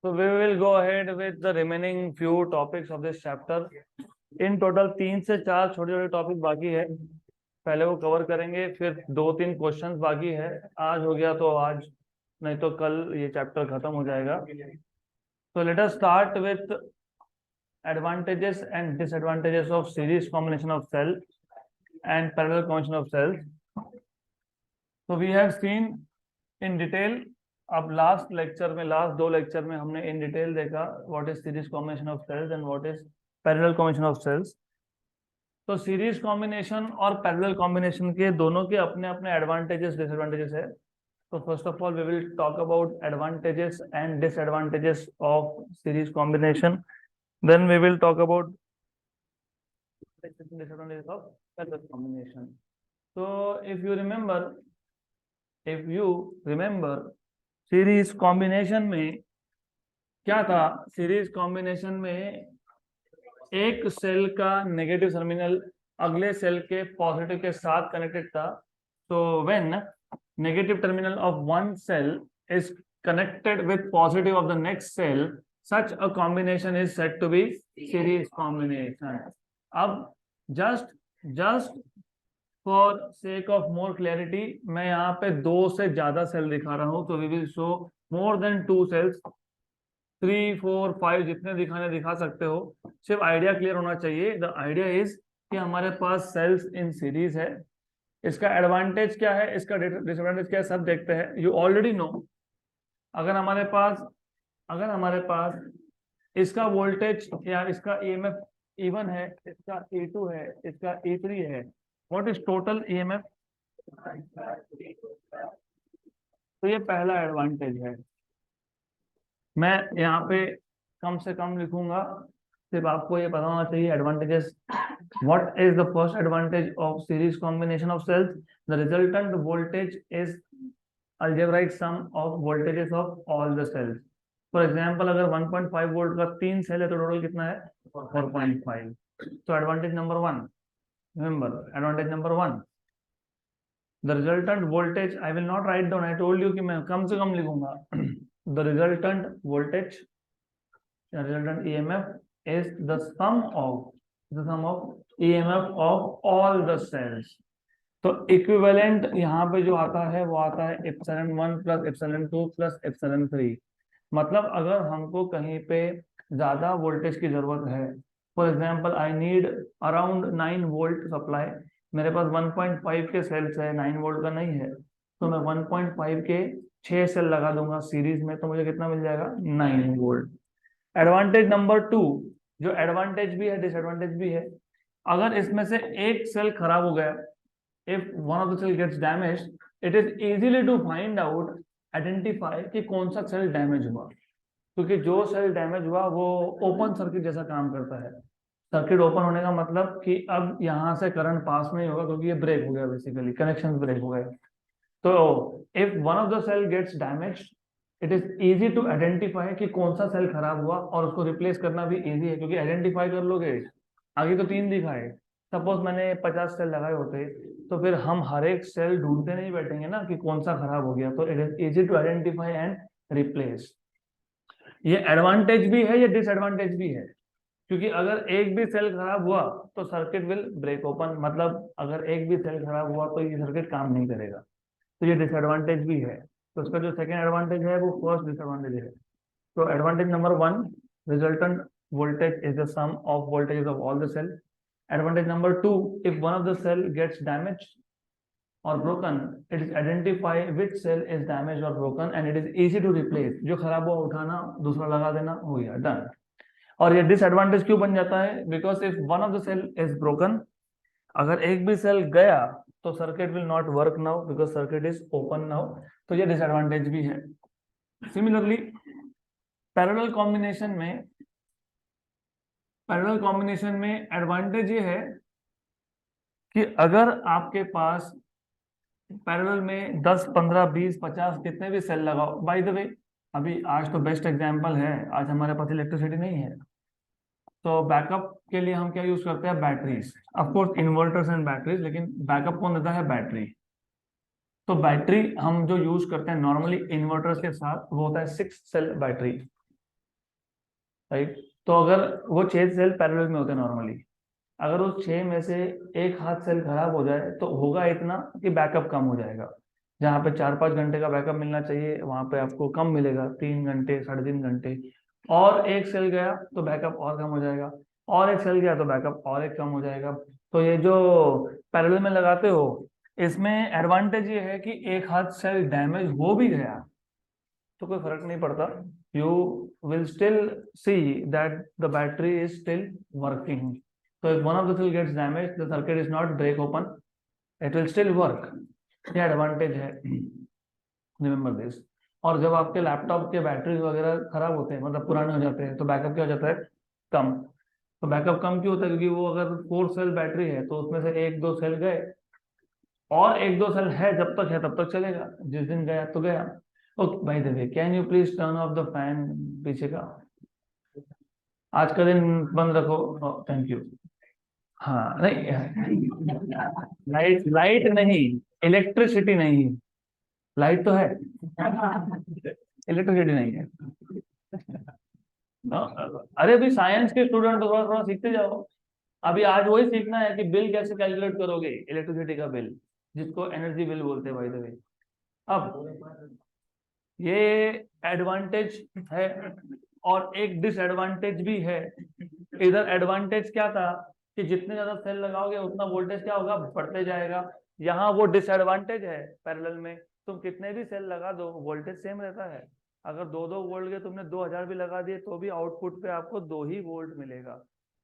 So we will go ahead with the remaining few topics of this chapter. In total 3 से 4 छोटे छोटे topic बाकी है, पहले वो कवर करेंगे, फिर 2-3 क्वेश्चंस बाकी है। आज हो गया तो आज, नहीं तो कल ये चैप्टर खत्म हो जाएगा। So let us start with advantages and disadvantages of series combination of cell and parallel combination of cells. So we have seen in detail, अब लास्ट लेक्चर में, लास्ट 2 लेक्चर में हमने इन डिटेल देखा what is series combination of cells and what is parallel combination of cells. तो series combination और parallel combination के दोनों के अपने अपने एडवांटेजेस डिसएडवांटेजेस है। तो first of all we will talk about advantages and disadvantages of series combination, then we will talk about disadvantages of parallel combination. So if you remember series combination में क्या था? सीरीज कॉम्बिनेशन में एक cell का negative terminal अगले cell के positive के साथ कनेक्टेड था। तो when negative terminal of one cell is connected with positive of the next cell, such a combination is said to be series combination. अब just for sake of more clarity मैं यहाँ पे 2 से ज्यादा सेल दिखा रहा हूँ। तो we will show more than 2 cells, 3, 4, 5 जितने दिखाने दिखा सकते हो। सिर्फ आइडिया क्लियर होना चाहिए। द आइडिया इज कि हमारे पास सेल्स इन सीरीज है। इसका एडवांटेज क्या है, इसका डिसएडवांटेज क्या है, सब देखते हैं। यू ऑलरेडी नो, अगर हमारे पास इसका वोल्टेज या इसका ईएमएफ E1 है, इसका E2 है, इसका E3 है, व्हाट इज टोटल ईएमएफ? तो ये पहला एडवांटेज है। मैं यहाँ पे कम से कम लिखूंगा, सिर्फ आपको ये पता होना चाहिए advantages. What is the first advantage of series combination of cells? The resultant voltage is algebraic sum of voltages of all the cells. For example अगर 1.5 वोल्ट का 3 सेल है तो टोटल कितना है? 4.5। तो advantage number 1, remember advantage number 1, the resultant voltage, I will not write down, I told you कि मैं कम से कम लिखूंगा। the resultant voltage, the resultant EMF is the sum of EMF of all the cells। तो equivalent यहाँ पे जो आता है वो आता है ε1 प्लस ε2 प्लस ε3। मतलब अगर हमको कहीं पे ज्यादा वोल्टेज की जरूरत है, for example I need around 9 volt supply, मेरे पास 1.5 के सेल्स है, 9 वोल्ट का नहीं है, तो मैं 1.5 के 6 सेल लगा दूंगा सीरीज में, तो मुझे कितना मिल जाएगा? 9 वोल्ट। एडवांटेज नंबर 2, जो एडवांटेज भी है डिसएडवांटेज भी है, अगर इसमें से एक सेल खराब हो गया, if one of the cell gets damage, it is easily to find out, identify कि कौन सा सेल डैमेज हुआ, क्योंकि जो सेल डैमेज हुआ वो ओपन सर्किट जैसा काम करता है। सर्किट ओपन होने का मतलब कि अब यहाँ से करंट पास नहीं होगा, क्योंकि ये ब्रेक हो गया, बेसिकली कनेक्शन ब्रेक हो गए। तो if one of the cell gets damage, it is easy to identify कि कौन सा सेल खराब हुआ, और उसको रिप्लेस करना भी इजी है, क्योंकि आइडेंटिफाई कर लोगे। आगे तो 3 दिखाए, सपोज मैंने 50 सेल लगाए होते, तो फिर हम हर एक सेल ढूंढते नहीं बैठेंगे ना कि कौन सा खराब हो गया। तो it is easy to identify and replace. ये एडवांटेज भी है, ये डिसएडवांटेज भी है, क्योंकि अगर एक भी सेल खराब हुआ तो सर्किट विल ब्रेक ओपन, मतलब अगर एक भी सेल खराब हुआ तो ये सर्किट काम नहीं करेगा। तो ये डिसएडवांटेज भी है। तो उसका जो सेकंड एडवांटेज है वो फर्स्ट डिसएडवांटेज है। तो advantage number 1, resultant voltage is the sum of voltage of all the cell. Advantage number 2, if one of the cell gets damage or broken, it is identify which cell is damaged or broken and it is easy to replace। जो खराब हुआ उठाना, दूसरा लगा देना, हो गया, done. और ये डिसएडवांटेज क्यों बन जाता है? Because if one of the cell is broken, अगर एक भी सेल गया तो circuit will not work now, because circuit is open now. तो ये डिसएडवांटेज भी है। सिमिलरली पैरेलल कॉम्बिनेशन में एडवांटेज ये है कि अगर आपके पास पैरेलल में 10, 15, 20, 50 कितने भी सेल लगाओ, बाय द वे अभी आज तो बेस्ट एग्जांपल है, आज हमारे पास इलेक्ट्रिसिटी नहीं है, तो बैकअप के लिए हम क्या यूज करते हैं? Batteries, of course inverters and batteries, लेकिन बैकअप कौन देता है? बैटरी। तो बैटरी हम जो यूज करते हैं नॉर्मली इन्वर्टर्स के साथ, वो होता है 6 सेल बैटरी। राइट। तो अगर वो 6 सेल पैरेलल में होते हैं नॉर्मली, अगर उस 6 में से एक हाथ सेल खराब हो जाए तो होगा इतना कि बैकअप कम हो जाएगा। जहाँ पे 4-5 घंटे का बैकअप मिलना चाहिए वहां पे आपको कम मिलेगा, 3 घंटे 3.5 घंटे। और एक सेल गया तो बैकअप और कम हो जाएगा, और एक सेल गया तो बैकअप और एक कम हो जाएगा। तो ये जो पैरेलल में लगाते हो, इसमें एडवांटेज ये है कि एक हाथ सेल डैमेज हो भी गया तो कोई फर्क नहीं पड़ता, you will still see that the battery is still working. So if one of the cell gets damaged, the circuit is not break open, it will still work. ये एडवांटेज है, रिमेम्बर दिस। और जब आपके laptop के battery वगैरह खराब होते हैं, मतलब पुराने हो जाते हैं, तो बैकअप क्या हो जाता है, कम। तो बैकअप कम क्यों होता है, क्योंकि वो अगर 4 सेल बैटरी है तो उसमें से 1-2 सेल गए, और 1-2 सेल है जब तक है तब तक चलेगा, जिस दिन गया तो गया। Okay, by the way can you please turn off the fan पीछे का, आज का दिन बंद रखो, थैंक यू। हाँ नहीं, लाइट लाइट नहीं, इलेक्ट्रिसिटी नहीं, लाइट तो है, इलेक्ट्रिसिटी नहीं है। अरे अभी साइंस के स्टूडेंट थोड़ा थोड़ा सीखते जाओ। अभी आज वही सीखना है कि बिल कैसे कैलकुलेट करोगे, इलेक्ट्रिसिटी का बिल, जिसको एनर्जी बिल बोलते हैं बाय द वे। अब ये एडवांटेज है, और एक डिसएडवांटेज भी है। इधर एडवांटेज क्या था कि जितने ज्यादा सेल लगाओगे उतना वोल्टेज क्या होगा, बढ़ते जाएगा। यहाँ वो डिसएडवांटेज है, पैरेलल में तुम कितने भी सेल लगा दो वोल्टेज सेम रहता है। अगर 2-2 वोल्ट के तुमने 2000 भी लगा दिए तो भी आउटपुट पे आपको 2 ही वोल्ट मिलेगा।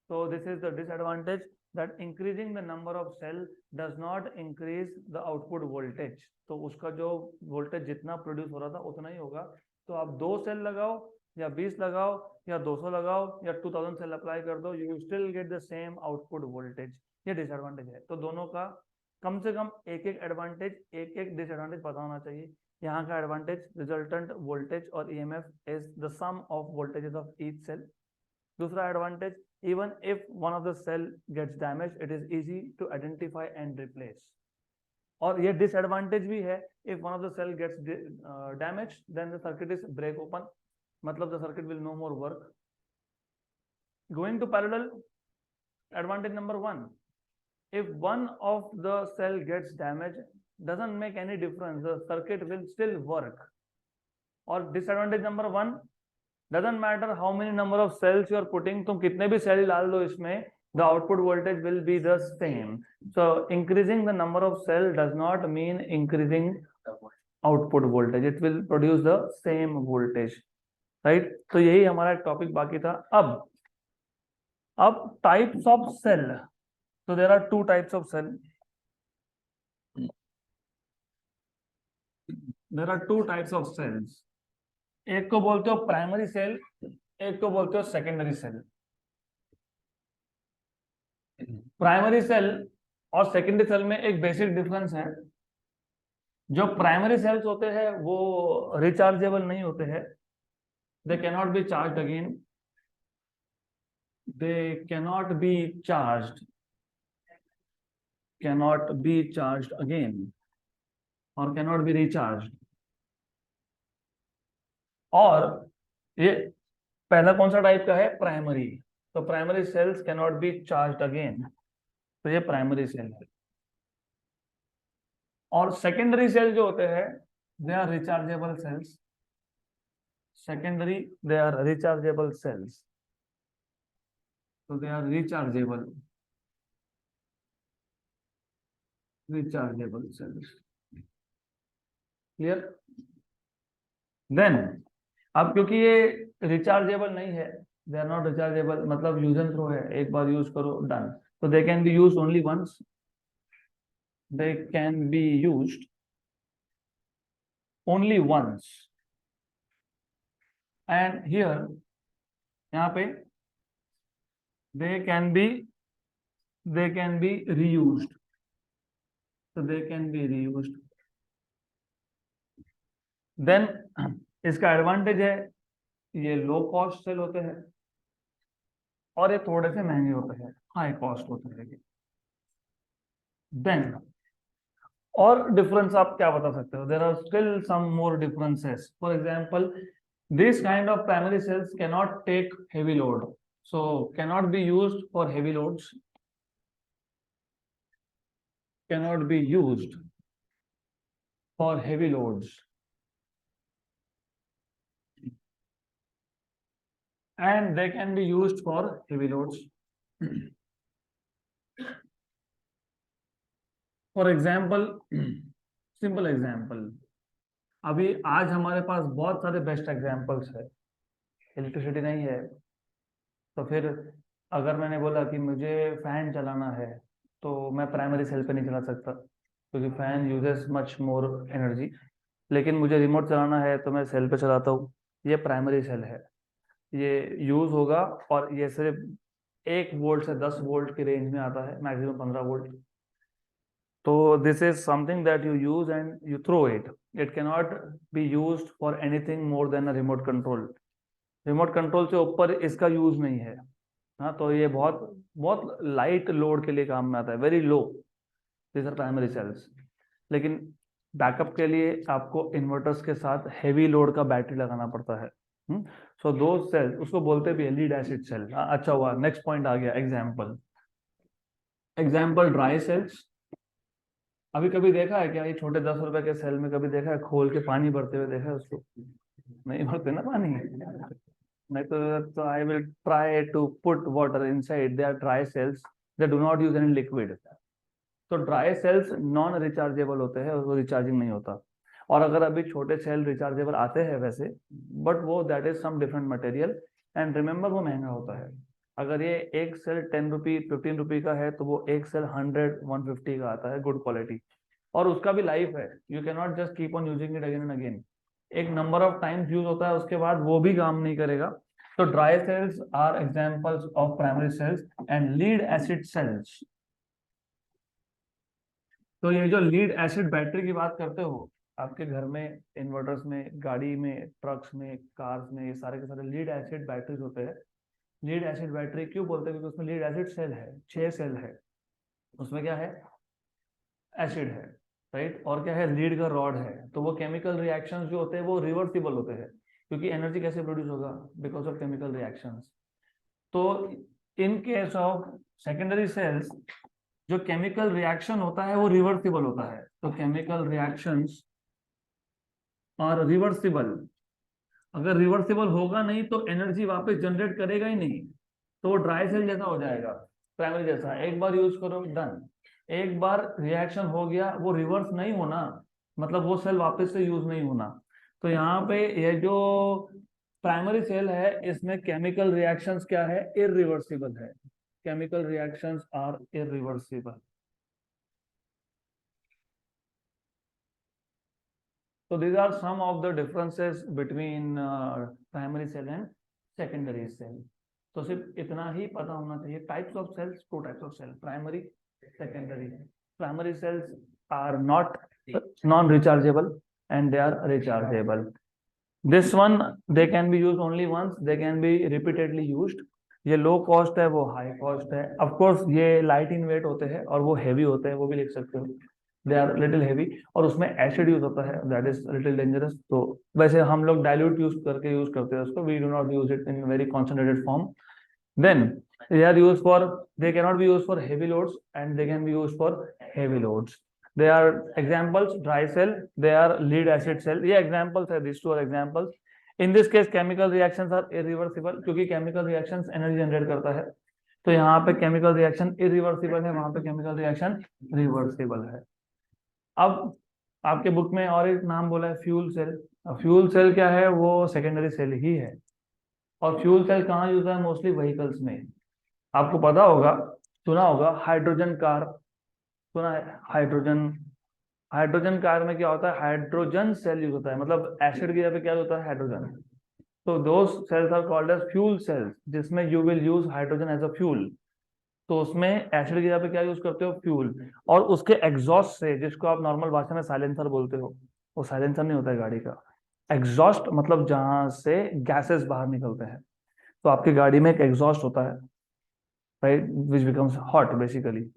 तो this is the disadvantage, that increasing the number of cell does not increase the output voltage. तो उसका जो वोल्टेज जितना प्रोड्यूस हो रहा था उतना ही होगा। तो आप 2 सेल लगाओ या 20 लगाओ या 200 लगाओ या 2000 सेल अप्लाई कर दो, you still get the same output voltage. ये डिसएडवांटेज है। तो दोनों का कम से कम एक एक एडवांटेज, एक एक डिसएडवांटेज पता होना चाहिए। यहाँ का एडवांटेज रिजल्टेंट वोल्टेज और EMF is the sum of voltages of each cell. दूसरा advantage, even if one of the cell gets damage it is easy to identify and replace. और ये डिसएडवांटेज भी है, if one of the cell gets damage then the circuit is break open, मतलब the circuit will no more work. Going to parallel, advantage number 1, if one of the cell gets damaged doesn't make any difference, the circuit will still work. और disadvantage number 1, doesn't matter how many number of cells you are putting, तुम कितने भी cell डाल दो इसमें, the output voltage will be the same. So increasing the number of cell does not mean increasing output voltage, it will produce the same voltage, right? तो यही हमारा topic बाकी था। अब types of cell, so there are 2 types of cell, there are 2 types of cells, एक को बोलते हो प्राइमरी सेल, एक को बोलते हो सेकेंडरी सेल। प्राइमरी सेल और सेकेंडरी सेल में एक बेसिक डिफरेंस है, जो प्राइमरी सेल्स होते हैं वो रिचार्जेबल नहीं होते हैं, they cannot be charge again, they cannot be charge, cannot be charge again, और कैनॉट बी रिचार्ज। और ये पहला कौन सा टाइप का है, प्राइमरी। तो primary cells cannot be charge again, तो ये प्राइमरी सेल है। और सेकेंडरी सेल जो होते हैं they are rechargeable cells, secondary they are rechargeable cells, तो they are rechargeable cells, clear. Then अब क्योंकि ये रिचार्जेबल नहीं है, दे आर नॉट रिचार्जेबल, मतलब यूज एंड थ्रो है, एक बार यूज करो डन, तो they can be use only once, they can be used only once, and here यहाँ पे they can be reused, so they can be reused। then इसका advantage है ये लो कॉस्ट सेल होते हैं, और ये थोड़े से महंगे होते हैं, हाई कॉस्ट होते हैं। देन और डिफरेंस आप क्या बता सकते हो, there are still some more differences, for example This kind of primary cells cannot take heavy load, so cannot be used for heavy loads, cannot be used for heavy loads, and they can be used for heavy loads. For example, simple example, अभी आज हमारे पास बहुत सारे best examples है, electricity नहीं है, तो फिर अगर मैंने बोला कि मुझे फैन चलाना है तो मैं प्राइमरी सेल पे नहीं चला सकता क्योंकि fan uses much more energy, लेकिन मुझे रिमोट चलाना है तो मैं सेल पे चलाता हूँ, ये प्राइमरी सेल है, ये यूज होगा, और ये सिर्फ 1 वोल्ट से 10 वोल्ट की रेंज में आता है, मैक्सिमम 15 वोल्ट। तो this is something that you use and you throw it, it cannot be used for anything more than a remote control, remote control से ऊपर इसका यूज नहीं है। हाँ, तो ये बहुत बहुत लाइट लोड के लिए काम में आता है, very low, this are primary cells. लेकिन बैकअप के लिए आपको इन्वर्टर्स के साथ हेवी लोड का बैटरी लगाना पड़ता है। सो दो सेल्स, उसको बोलते भी है लीड एसिड सेल। अच्छा हुआ, नेक्स्ट पॉइंट आ गया, एग्जाम्पल, एग्जाम्पल ड्राई सेल्स। अभी कभी देखा है क्या ये छोटे 10 रुपए के सेल में, कभी देखा है खोल के पानी भरते हुए, देखा है उसको? नहीं भरते ना पानी, नहीं तो I will try to put water inside, they are dry cells, they do not use any liquid. तो ड्राई सेल्स नॉन रिचार्जेबल होते हैं, उसको रिचार्जिंग नहीं होता। और अगर अभी छोटे सेल रिचार्जेबल आते हैं वैसे, बट वो that is some different material, and remember वो महंगा होता है। अगर ये एक सेल 10 रुपी 15 रुपी का है तो वो एक सेल 100 150 का आता है, गुड क्वालिटी, और उसका भी लाइफ है, you can not just keep on using it again and again, एक नंबर ऑफ टाइम्स यूज होता है, उसके बाद वो भी काम नहीं करेगा। तो dry cells are examples of primary cells and lead acid cells. तो ये जो लीड एसिड बैटरी की बात करते हो, आपके घर में, इन्वर्टर्स में, गाड़ी में, ट्रक्स में, कार्स में, ये सारे के सारे लीड एसिड बैटरीज होते हैं। लीड एसिड बैटरी क्यों बोलते हैं? क्योंकि उसमें लीड एसिड सेल है, 6 सेल है, उसमें क्या है? एसिड है, राइट, और क्या है? लीड का रॉड है। तो वो केमिकल रिएक्शंस जो होते हैं वो रिवर्सिबल होते हैं, क्योंकि एनर्जी कैसे प्रोड्यूस होगा? Because of chemical reactions. तो in case of secondary cells, जो केमिकल रिएक्शन होता है वो रिवर्सिबल होता है, तो केमिकल रिएक्शंस और रिवर्सिबल, अगर रिवर्सिबल होगा नहीं तो एनर्जी वापस जनरेट करेगा ही नहीं, तो वो ड्राई सेल जैसा हो जाएगा, प्राइमरी जैसा, एक बार यूज करो डन। एक बार रिएक्शन हो गया, वो रिवर्स नहीं होना, मतलब वो सेल वापस से यूज नहीं होना। तो यहाँ पे ये जो प्राइमरी सेल है, इसमें केमिकल रिएक्शंस क्या है? इरिवर्सिबल है, chemical reactions are irreversible. So these are some of the differences between primary cell and secondary cell. तो सिर्फ इतना ही पता होना चाहिए। Types of cells, 2 types of cell, primary, secondary. Primary cells are not non-rechargeable and they are rechargeable. This one they can be used only once, they can be repeatedly used. ये low cost है, वो high cost है। Of course ये light in wait होते हैं और वो heavy होते हैं, वो भी लिख सकते हो, दे आर लिटिल हेवी, और उसमें एसिड यूज होता है, दैट इज लिटिल डेंजरस। तो वैसे हम लोग डाइल्यूट यूज करते हैं उसको, we do not use it in very concentrated form. Then they are used for, they cannot be used for heavy loads and they can be used for heavy loads. They are examples, dry cell, they are lead acid cell, ये examples है, these two are examples. In this case chemical reactions are irreversible, क्योंकि chemical reactions energy generate करता है, तो यहाँ पे chemical reaction irreversible है, वहां पे chemical reaction reversible है। अब आपके बुक में और एक नाम बोला है, फ्यूल सेल। फ्यूल सेल क्या है? वो सेकेंडरी सेल ही है। और फ्यूल सेल कहाँ यूज है? मोस्टली व्हीकल्स में। आपको पता होगा, सुना होगा, हाइड्रोजन कार, सुना है? हाइड्रोजन, हाइड्रोजन कार में क्या होता है? हाइड्रोजन सेल यूज होता है, मतलब एसिड की जगह पे क्या होता है? हाइड्रोजन। तो those cells are called as fuel cells, जिसमें you will use hydrogen as a fuel. तो उसमें एसिड की जगह पे क्या यूज करते हो? फ्यूल। और उसके एग्जॉस्ट से, जिसको आप नॉर्मल भाषा में साइलेंसर बोलते हो, वो साइलेंसर नहीं होता है गाड़ी का, एग्जॉस्ट मतलब जहां से गैसेस बाहर निकलते हैं। तो आपकी गाड़ी में एक एग्जॉस्ट होता है, right, which becomes hot basically.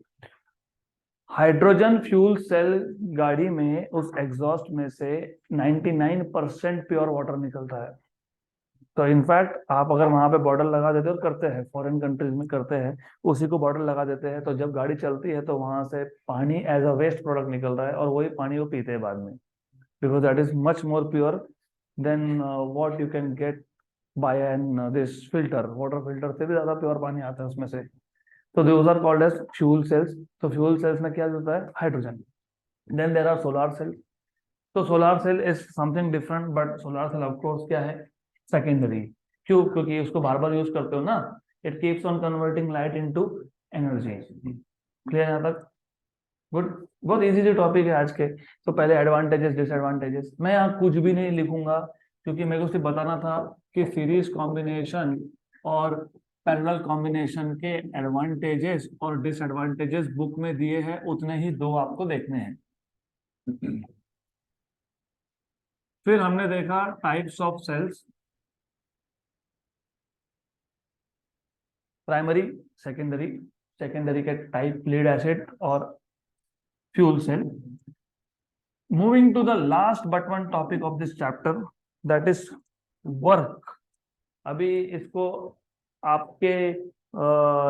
Hydrogen fuel cell गाड़ी में उस एग्जॉस्ट में से 99% प्योर वाटर निकलता है। तो इनफैक्ट आप अगर वहां पे बॉर्डर लगा देते हो, और करते हैं फॉरेन कंट्रीज में करते हैं, उसी को बॉर्डर लगा देते हैं, तो जब गाड़ी चलती है तो वहां से पानी एज अ वेस्ट प्रोडक्ट निकल रहा है, और वही पानी वो पीते हैं बाद में, because that is much more pure than what you can get by an this filter. Water filter से भी ज्यादा प्योर पानी आता है उसमें से। तो those are called as fuel cells. तो फ्यूल सेल्स में क्या होता है? Hydrogen. Then there are solar cell. तो solar cell is something different, but solar cell of course क्या है? सेकेंडरी। क्यों? क्योंकि उसको बार बार यूज करते हो ना, it keeps on converting light into energy. Clear यहाँ तक? गुड। बहुत इजी जो टॉपिक है आज के। तो पहले एडवांटेजेस डिसएडवांटेजेस, मैं यहाँ कुछ भी नहीं लिखूंगा, क्योंकि मेरे को सिर्फ बताना था कि सीरीज कॉम्बिनेशन और पैरेलल कॉम्बिनेशन के एडवांटेजेस और डिसएडवांटेजेस बुक में दिए हैं, उतने ही दो आपको देखने हैं। फिर हमने देखा types of cells, primary, secondary, secondary के टाइप लीड एसिड और fuel cell. Moving to the last but one topic of this chapter, that is work. अभी इसको आपके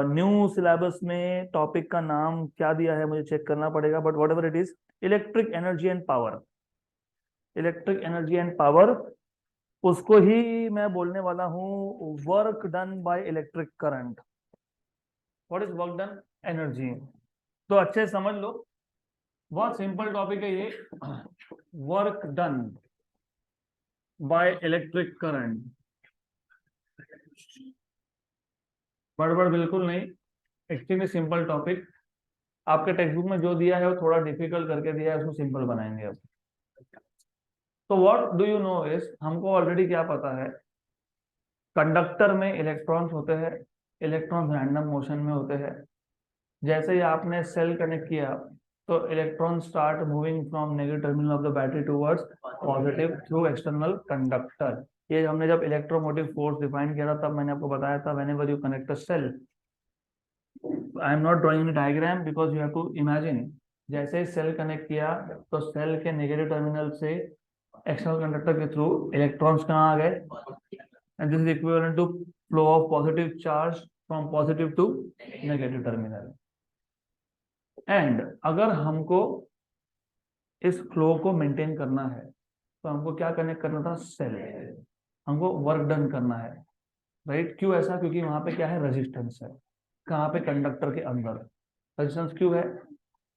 न्यू सिलेबस में टॉपिक का नाम क्या दिया है मुझे चेक करना पड़ेगा, but what ever it is, electric energy and power. Electric energy and power, उसको ही मैं बोलने वाला हूं work done by electric current. What is work done? Energy. तो अच्छे से समझ लो, बहुत सिंपल टॉपिक है ये। Work done by electric current, बड़बड़ बिल्कुल नहीं, एक्सट्रीमली सिंपल टॉपिक। आपके टेक्स्ट बुक में जो दिया है वो थोड़ा डिफिकल्ट करके दिया है, उसको सिंपल बनाएंगे अब। तो what do you know is, हमको ऑलरेडी क्या पता है, कंडक्टर में इलेक्ट्रॉन्स होते हैं, इलेक्ट्रॉन्स रैंडम मोशन में होते हैं। जैसे ही आपने सेल कनेक्ट किया, तो electron start moving from negative terminal of the battery towards positive through external conductor. ये हमने जब इलेक्ट्रोमोटिव फोर्स डिफाइन किया था, तब मैंने आपको बताया था, whenever you connect a cell, I am not drawing diagram because you have to imagine. जैसे ही सेल कनेक्ट किया, तो सेल के नेगेटिव टर्मिनल से एक्सटर्नल कंडक्टर के थ्रू इलेक्ट्रॉन्स कहाँ आ गए, and this is equivalent to flow of positive charge from positive to negative terminal. And अगर हमको इस फ्लो को मेंटेन करना है, तो हमको क्या कनेक्ट करना था? सेल। हमको वर्क डन करना है, राइट? क्यों ऐसा? क्योंकि वहां पे क्या है? रेजिस्टेंस है। कहाँ पे? कंडक्टर के अंदर। रेजिस्टेंस क्यों है?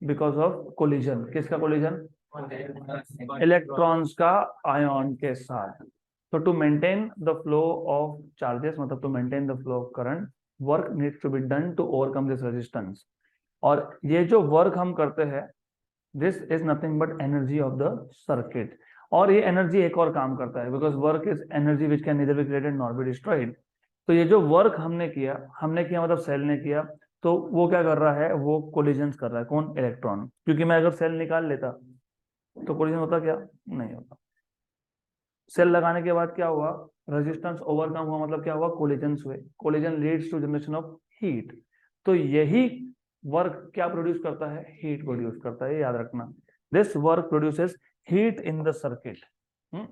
Because of collision. किसका कोलिजन? इलेक्ट्रॉन्स का आयन के साथ। तो to maintain the flow of charges, मतलब to maintain the flow of current, work needs to be done to overcome this resistance. और ये जो वर्क हम करते हैं, this is nothing but energy of the circuit. और ये एनर्जी एक और काम करता है, because work is energy which can neither be created nor be destroyed. तो ये जो वर्क हमने किया मतलब सेल ने किया, तो वो क्या कर रहा है? वो कोलिजन कर रहा है। कौन? इलेक्ट्रॉन। क्योंकि मैं अगर सेल निकाल लेता, तो कोलिजन होता क्या? नहीं होता। सेल लगाने के बाद क्या हुआ? रेजिस्टेंस ओवरकम हुआ, मतलब क्या हुआ? कोलिजन हुए। Collision leads to generation of heat. तो यही वर्क क्या प्रोड्यूस करता है? हीट प्रोड्यूस करता है, याद रखना। This work produces heat in the circuit.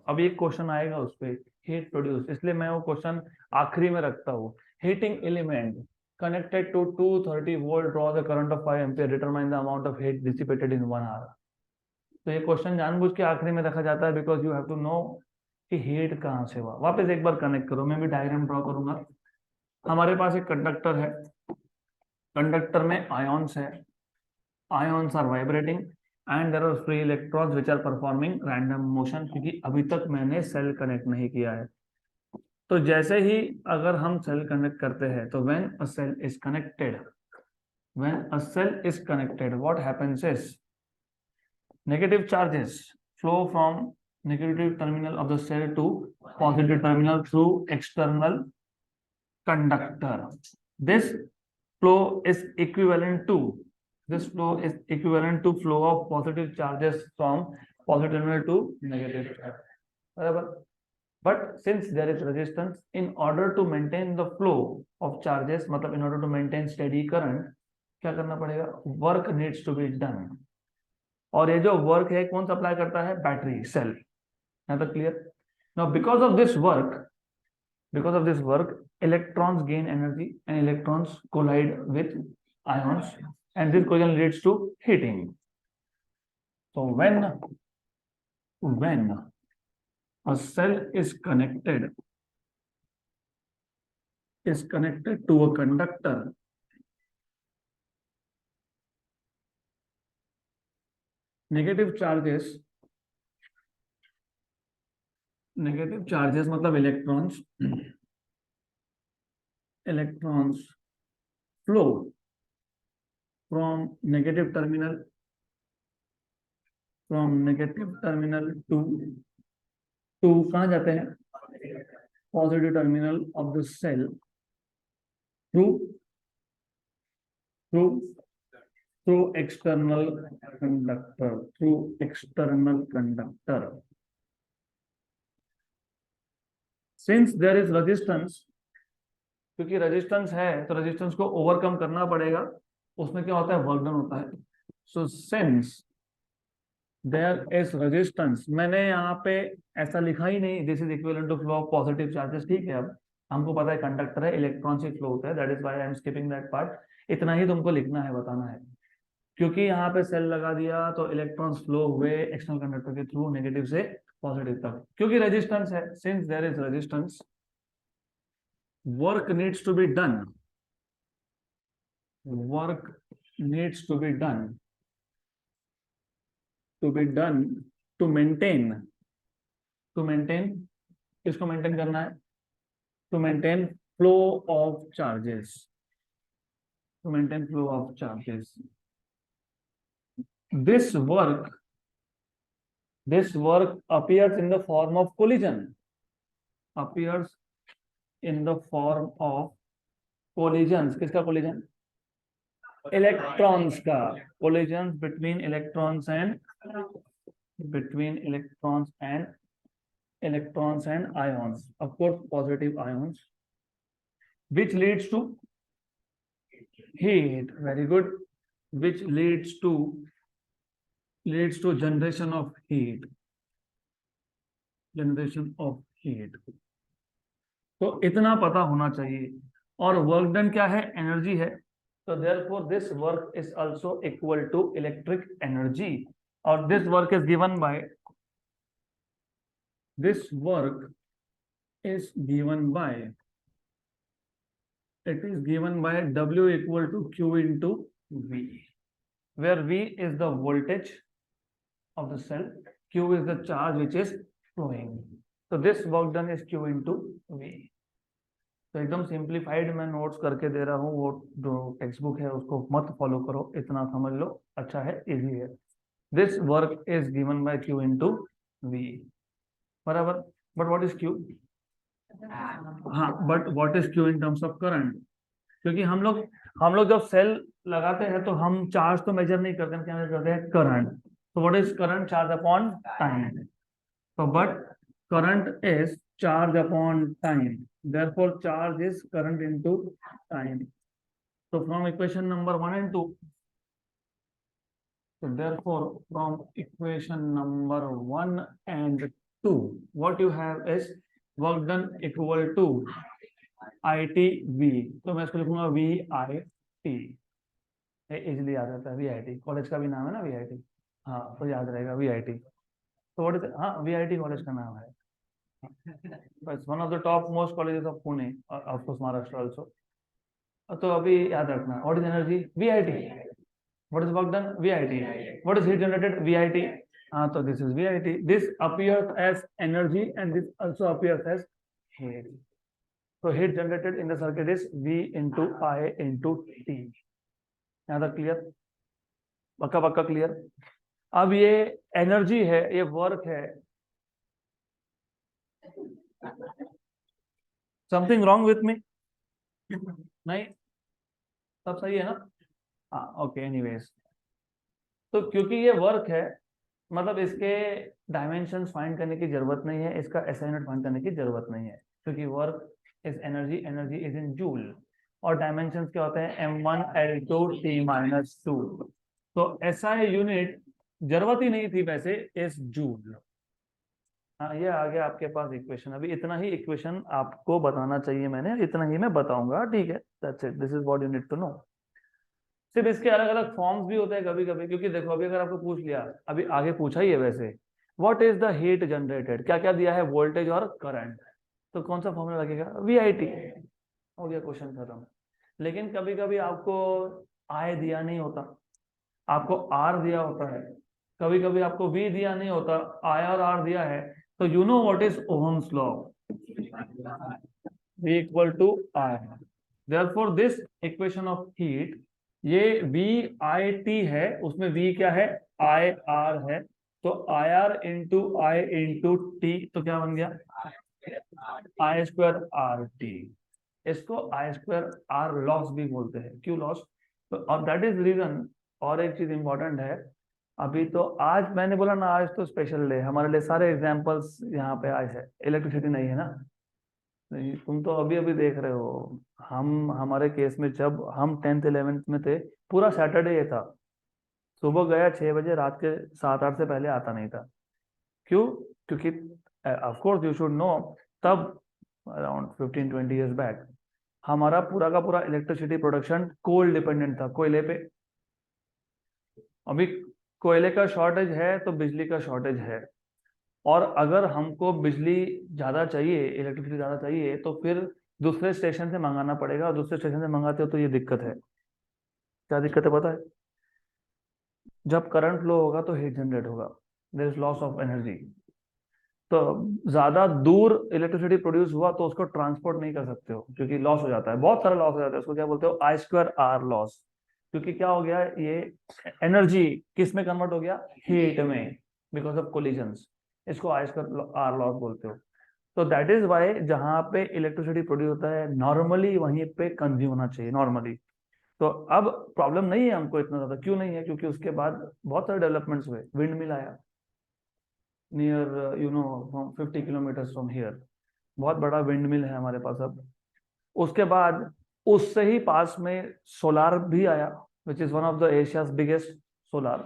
अब एक क्वेश्चन आएगा उस पर, हीट प्रोड्यूस, इसलिए मैं वो क्वेश्चन आखिरी में रखता हूँ। Heating element connected to 230 volt draws a current of 5 ampere, determine the amount of heat dissipated in 1 hour। तो ये क्वेश्चन जानबूझ के आखिरी में रखा जाता है, because you have to know कि हीट कहाँ से हुआ। वापस एक बार कनेक्ट करो, मैं भी डायग्राम ड्रॉ करूंगा। हमारे पास एक कंडक्टर है, कंडक्टर में आयॉन्स है, ions are vibrating and there are free electrons which are performing random motion, क्योंकि अभी तक मैंने सेल कनेक्ट नहीं किया है। तो जैसे ही अगर हम सेल कनेक्ट करते हैं, तो when a cell is connected, when a cell is connected, what happens is negative charges flow from negative terminal of the cell to positive terminal through external conductor. This flow is equivalent to flow of positive charges from positive terminal to negative terminal. But since there is resistance, in order to maintain the flow of charges, मतलब in order to maintain steady current, क्या करना पड़ेगा? Work needs to be done। और ये जो work है कौन supply करता है? Battery, cell. यहाँ तक clear? Now because of this work, Because of this work, electrons gain energy and electrons collide with ions, and this collision leads to heating. So when a cell is connected to a conductor, negative charges मतलब electrons flow from negative terminal to कहाँ जाते हैं, positive terminal of the cell through external conductor. Since there is resistance, क्योंकि resistance है तो resistance को overcome करना पड़ेगा, उसमें क्या होता है, वर्क डन होता है. So since there is resistance, मैंने यहाँ पे ऐसा लिखा ही नहीं, this is equivalent to flow of positive charges. ठीक है, अब हमको पता है कंडक्टर है, इलेक्ट्रॉन से फ्लो होता है, that is why I am skipping that part. इतना ही तुमको लिखना है, बताना है, क्योंकि यहाँ पे सेल लगा दिया तो इलेक्ट्रॉन्स फ्लो हुए एक्सटर्नल कंडक्टर के थ्रू नेगेटिव से पॉजिटिव तक, क्योंकि रेजिस्टेंस है. Since there is resistance, work needs to be done to maintain किसको मेंटेन करना है, to maintain flow of charges. This work appears in the form of collision, किसका collision, electrons का, collisions between electrons and ions, of course positive ions, which leads to heat. Very good. Which leads to generation of heat. तो इतना पता होना चाहिए. और work done क्या है, एनर्जी है. तो therefore this work is also equal to electric energy, और this work is given by W equal to Q into V, where V is the voltage of the cell, Q is the charge which is flowing. So this work done is Q into V. तो एकदम simplified मैं notes करके दे रहा हूँ, वो जो text book है उसको मत फॉलो करो, इतना समझ लो, अच्छा है, इजी है. This work is given by Q into V, बराबर. But what is Q? हाँ, but what is Q in terms of current? क्योंकि हम लोग जब सेल लगाते हैं तो हम चार्ज तो मेजर नहीं करते हैं, क्या मेजर करते हैं, करंट. तो what is current? Charge upon time. तो but current is charge upon time, therefore charge is current into time. So from equation number 1 and 2, so therefore from equation number 1 and 2, what you have is work done equal to ITV. तो मैं इसको लिखूंगा VIT, easily याद रहता है. VIT college का भी नाम है ना, VIT. हाँ, तो याद रहेगा VIT. तो व्हाट इज, हाँ, VIT कॉलेज का नाम है. It's one of the top most colleges of Pune, of course Maharashtra also. तो अभी याद रखना, what is energy? VIT. What is work done? VIT. What is heat generated? VIT. So this is VIT. This appears as energy and this also appears as heat. So heat generated in the circuit is V into I into T. यहाँ तक clear? पक्का clear? अब ये energy है, ये work है. Something wrong with me? नहीं, सब सही है ना? हाँ, ओके. एनीवेज, तो क्योंकि ये वर्क है, मतलब इसके डायमेंशंस फाइंड करने की जरूरत नहीं है, इसका SI यूनिट फाइंड करने की जरूरत नहीं है, क्योंकि work is energy, energy is in joule, और डायमेंशंस क्या होते हैं, M1 L2 T-2. तो SI यूनिट जरूरत ही नहीं थी वैसे, इज जूल. हाँ ये आ गया आपके पास इक्वेशन। अभी इतना ही इक्वेशन आपको बताना चाहिए, मैंने इतना ही मैं बताऊंगा, ठीक है। That's it, this is what you need to know. सिर्फ इसके अलग अलग फॉर्म्स भी होते हैं कभी कभी, क्योंकि देखो अभी अगर आपको पूछ लिया, अभी आगे पूछा ही है वैसे, what is the heat generated, क्या क्या दिया है, वोल्टेज और करंट, तो कौन सा फॉर्मूला लगेगा, VIT, हो गया क्वेश्चन खत्म। लेकिन कभी कभी आपको I दिया नहीं होता, आपको R दिया होता है, कभी कभी आपको V दिया नहीं होता, I और R दिया है, तो you know what is ohm's law, V equal to I। Therefore this equation of heat, ये VIT है, उसमें V क्या है, IR है, तो IR into I into T, तो क्या बन गया, I²RT। इसको I²R लॉस भी बोलते हैं, क्यों लॉस, तो अब दैट इज रीजन। और एक चीज इंपॉर्टेंट है, अभी तो आज मैंने बोला ना, आज तो स्पेशल डे हमारे लिए, सारे एग्जांपल्स यहाँ पे आज है, इलेक्ट्रिसिटी नहीं है ना, नहीं तुम तो अभी अभी देख रहे हो। हम हमारे केस में जब हम 10th 11th में थे, पूरा सैटरडे ये था, सुबह गया 6 बजे, रात के 7 8 से पहले आता नहीं था। क्यों, क्योंकि of course you should know, तब अराउंड 15 20 ईयर्स बैक हमारा पूरा का पूरा इलेक्ट्रिसिटी प्रोडक्शन कोल डिपेंडेंट था, कोयले पे। अभी कोयले का शॉर्टेज है तो बिजली का शॉर्टेज है, और अगर हमको बिजली ज्यादा चाहिए, इलेक्ट्रिसिटी ज्यादा चाहिए, तो फिर दूसरे स्टेशन से मंगाना पड़ेगा, और दूसरे स्टेशन से मंगाते हो तो ये दिक्कत है। क्या दिक्कत है पता है, जब करंट फ्लो होगा तो हीट जनरेट होगा, there is loss of energy. तो ज्यादा दूर इलेक्ट्रिसिटी प्रोड्यूस हुआ तो उसको ट्रांसपोर्ट नहीं कर सकते हो, क्योंकि लॉस हो जाता है, बहुत सारा लॉस हो जाता है, उसको क्या बोलते हो, I²R लॉस। क्योंकि क्या हो गया, ये एनर्जी किस में कन्वर्ट हो गया, हीट में, बिकॉज ऑफ कोलिजन्स, इसको I²R लॉस बोलते हो। तो दैट इज वाई जहां पे इलेक्ट्रिसिटी प्रोड्यूस होता है नॉर्मली वहीं पे कंज्यूम होना चाहिए नॉर्मली। तो अब प्रॉब्लम नहीं है हमको इतना ज्यादा, क्यों नहीं है, क्योंकि उसके बाद बहुत सारे डेवलपमेंट्स हुए, विंड मिल आया नियर 50 किलोमीटर फ्रॉम हियर, बहुत बड़ा विंड मिल है हमारे पास अब। उसके बाद उससे ही पास में सोलार भी आया, which is one of the Asia's biggest solar